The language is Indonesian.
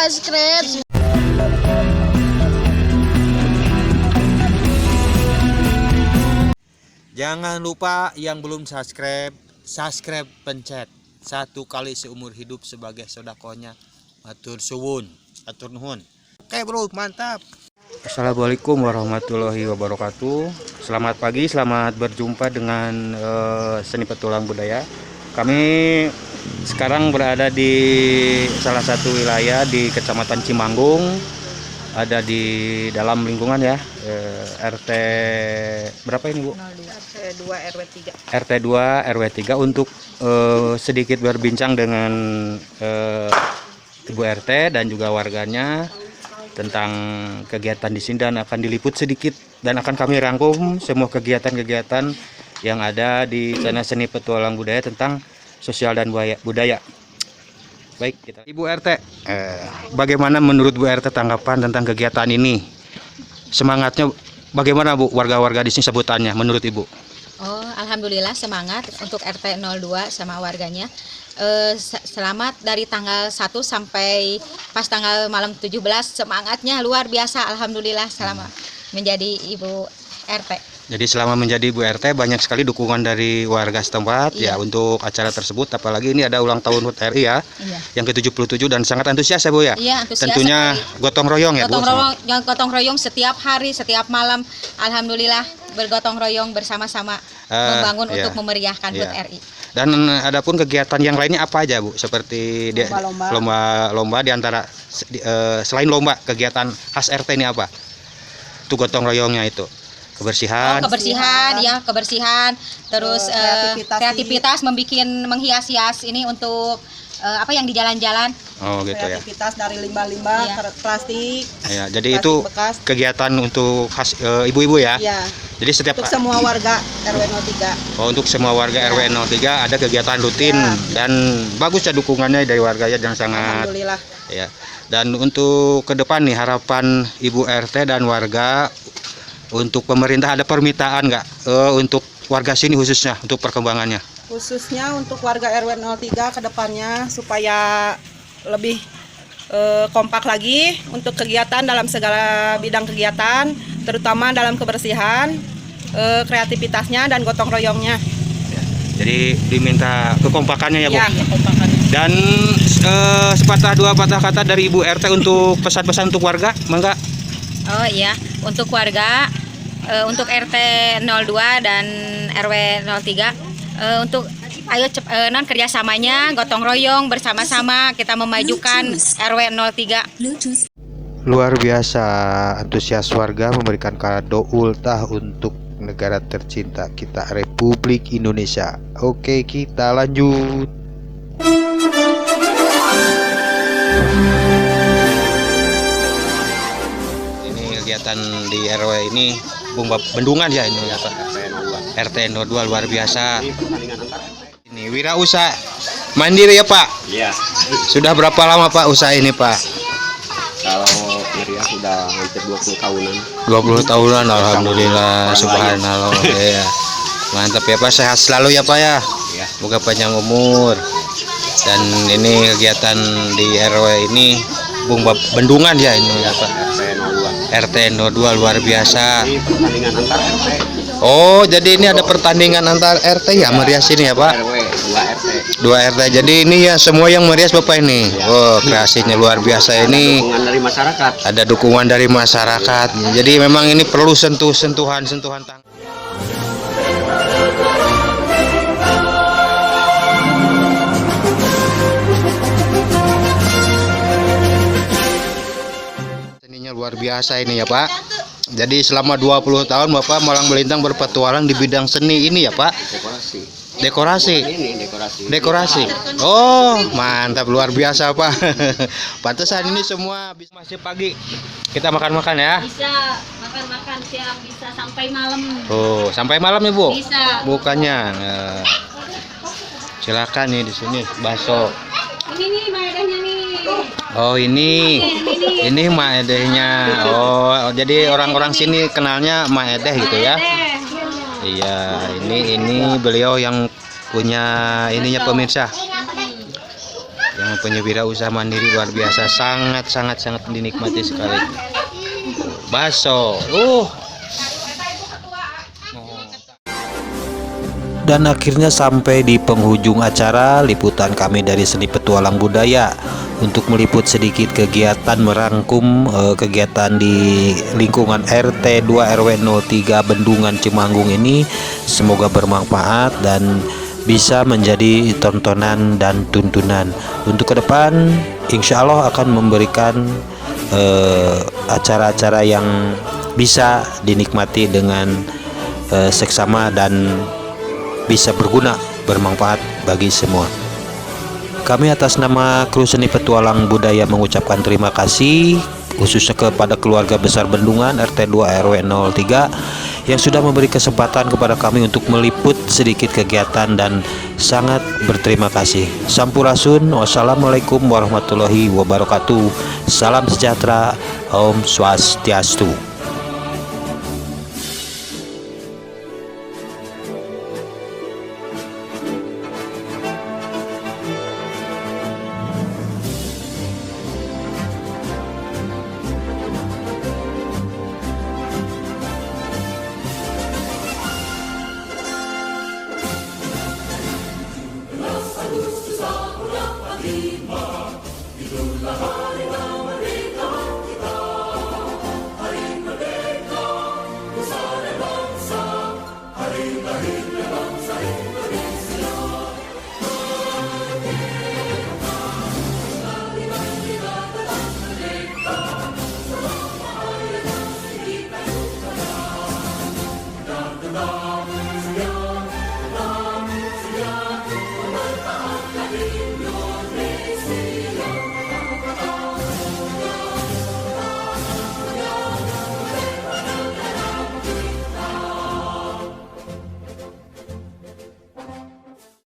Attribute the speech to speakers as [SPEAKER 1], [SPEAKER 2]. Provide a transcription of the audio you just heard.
[SPEAKER 1] subscribe.
[SPEAKER 2] Jangan lupa yang belum subscribe, pencet 1 kali seumur hidup sebagai sodakonya. Atur suwun, atur nuhun. Oke bro, mantap. Assalamualaikum warahmatullahi wabarakatuh. Selamat pagi, selamat berjumpa dengan Seni Petualang Budaya. Kami sekarang berada di salah satu wilayah di Kecamatan Cimanggung. Ada di dalam lingkungan ya, RT berapa ini Bu?
[SPEAKER 3] RT 2 RW 3.
[SPEAKER 2] RT 2 RW 3 untuk sedikit berbincang dengan Ibu RT dan juga warganya tentang kegiatan di sini, dan akan diliput sedikit dan akan kami rangkum semua kegiatan-kegiatan yang ada di channel Seni Petualang Budaya tentang sosial dan budaya. Baik, kita Ibu RT, bagaimana menurut Bu RT tanggapan tentang kegiatan ini? Semangatnya bagaimana Bu, warga-warga di sini sebutannya menurut Ibu?
[SPEAKER 3] Oh, alhamdulillah semangat untuk RT 02 sama warganya. Selamat dari tanggal 1 sampai pas tanggal malam 17, semangatnya luar biasa. Alhamdulillah selama menjadi Ibu RT.
[SPEAKER 2] Jadi selama menjadi Ibu RT banyak sekali dukungan dari warga setempat ya untuk acara tersebut, apalagi ini ada ulang tahun HUT RI ya, yang ke-77 dan sangat antusias ya Bu ya.
[SPEAKER 3] Iya, antusias.
[SPEAKER 2] Tentunya sekali. Gotong royong ya Bu.
[SPEAKER 3] Gotong royong setiap hari, setiap malam. Alhamdulillah bergotong royong bersama-sama membangun untuk memeriahkan HUT RI. Dan
[SPEAKER 2] adapun kegiatan yang lainnya apa aja Bu? Seperti lomba di antara selain lomba, kegiatan khas RT ini apa? Itu gotong royongnya itu. Kebersihan,
[SPEAKER 3] kebersihan, terus kreativitas menghias-hias ini untuk apa yang di jalan-jalan.
[SPEAKER 2] Oh gitu ya.
[SPEAKER 1] Kreativitas dari limbah-limbah plastik.
[SPEAKER 2] Ya, jadi itu bekas. Kegiatan untuk khas ibu-ibu ya.
[SPEAKER 1] Iya.
[SPEAKER 2] Jadi setiap
[SPEAKER 1] untuk semua warga RW 03.
[SPEAKER 2] Oh, untuk semua warga RW 03 ada kegiatan rutin dan bagus ya dukungannya dari warganya dan sangat.
[SPEAKER 1] Alhamdulillah.
[SPEAKER 2] Ya. Dan untuk ke depan nih harapan Ibu RT dan warga untuk pemerintah, ada permintaan nggak untuk warga sini khususnya untuk perkembangannya?
[SPEAKER 1] Khususnya untuk warga RW 03 ke depannya supaya lebih kompak lagi untuk kegiatan dalam segala bidang kegiatan, terutama dalam kebersihan, kreativitasnya dan gotong royongnya.
[SPEAKER 2] Ya, jadi diminta kekompakannya ya Bu.
[SPEAKER 1] Ya, kekompakannya.
[SPEAKER 2] Dan sepatah dua patah kata dari Ibu RT untuk pesan-pesan untuk warga, mangga.
[SPEAKER 3] Oh iya, untuk warga, untuk RT 02 dan RW 03, untuk ayo kerjasamanya, gotong royong bersama-sama kita memajukan RW 03.
[SPEAKER 2] Luar biasa antusias warga memberikan kado ultah untuk negara tercinta kita, Republik Indonesia. Oke, kita lanjut. Kegiatan di RW ini bendungan ya ini ya Pak. RT 02 luar biasa. Ini wirausaha mandiri ya Pak?
[SPEAKER 4] Iya.
[SPEAKER 2] Sudah berapa lama Pak usaha ini Pak?
[SPEAKER 4] Kalau Iriah sudah hampir 20 tahunan.
[SPEAKER 2] 20 tahunan, alhamdulillah, subhanallah. Ya. Mantap ya Pak, sehat selalu ya Pak ya.
[SPEAKER 4] Iya.
[SPEAKER 2] Semoga panjang umur. Dan ini kegiatan di RW ini bendungan ya ini ya Pak. RT 02 luar biasa.
[SPEAKER 4] Ini pertandingan antar RT.
[SPEAKER 2] Oh, jadi ini ada pertandingan antar RT ya, merias ini ya Pak?
[SPEAKER 4] RW 2 RT.
[SPEAKER 2] 2 RT. Jadi ini ya semua yang merias Bapak ini. Oh, kreasinya luar biasa ini.
[SPEAKER 4] Dukungan dari masyarakat.
[SPEAKER 2] Ada dukungan dari masyarakat. Jadi memang ini perlu sentuhan tangan. Luar biasa ini ya Pak. Jadi selama 20 tahun Bapak malang melintang berpetualang di bidang seni ini ya Pak. Dekorasi. Dekorasi. Oh, mantap luar biasa Pak. Pantesan ini semua masih pagi. Kita makan-makan ya.
[SPEAKER 5] Bisa makan-makan siang, bisa sampai malam.
[SPEAKER 2] Oh, sampai malam ya Bu?
[SPEAKER 5] Bisa.
[SPEAKER 2] Bukannya. Silakan nih di sini bakso.
[SPEAKER 5] Ini nih maedahnya nih.
[SPEAKER 2] Oh ini maedehnya. Oh jadi orang-orang sini kenalnya maedeh gitu ya. Iya, ini beliau yang punya ininya pemirsa. yang mempunyai wirausaha mandiri luar biasa, sangat dinikmati sekali. Bakso, Dan akhirnya sampai di penghujung acara liputan kami dari Seni Petualang Budaya untuk meliput sedikit kegiatan merangkum kegiatan di lingkungan RT 2 RW 03 Bendungan Cimanggung ini. Semoga bermanfaat dan bisa menjadi tontonan dan tuntunan untuk ke depan. Insya Allah akan memberikan acara-acara yang bisa dinikmati dengan seksama dan bisa berguna, bermanfaat bagi semua. Kami atas nama kru Seni Petualang Budaya mengucapkan terima kasih khususnya kepada keluarga besar Bendungan RT 2 RW 03 yang sudah memberi kesempatan kepada kami untuk meliput sedikit kegiatan, dan sangat berterima kasih. Sampurasun. Wassalamualaikum warahmatullahi wabarakatuh. Salam sejahtera. Om Swastiastu.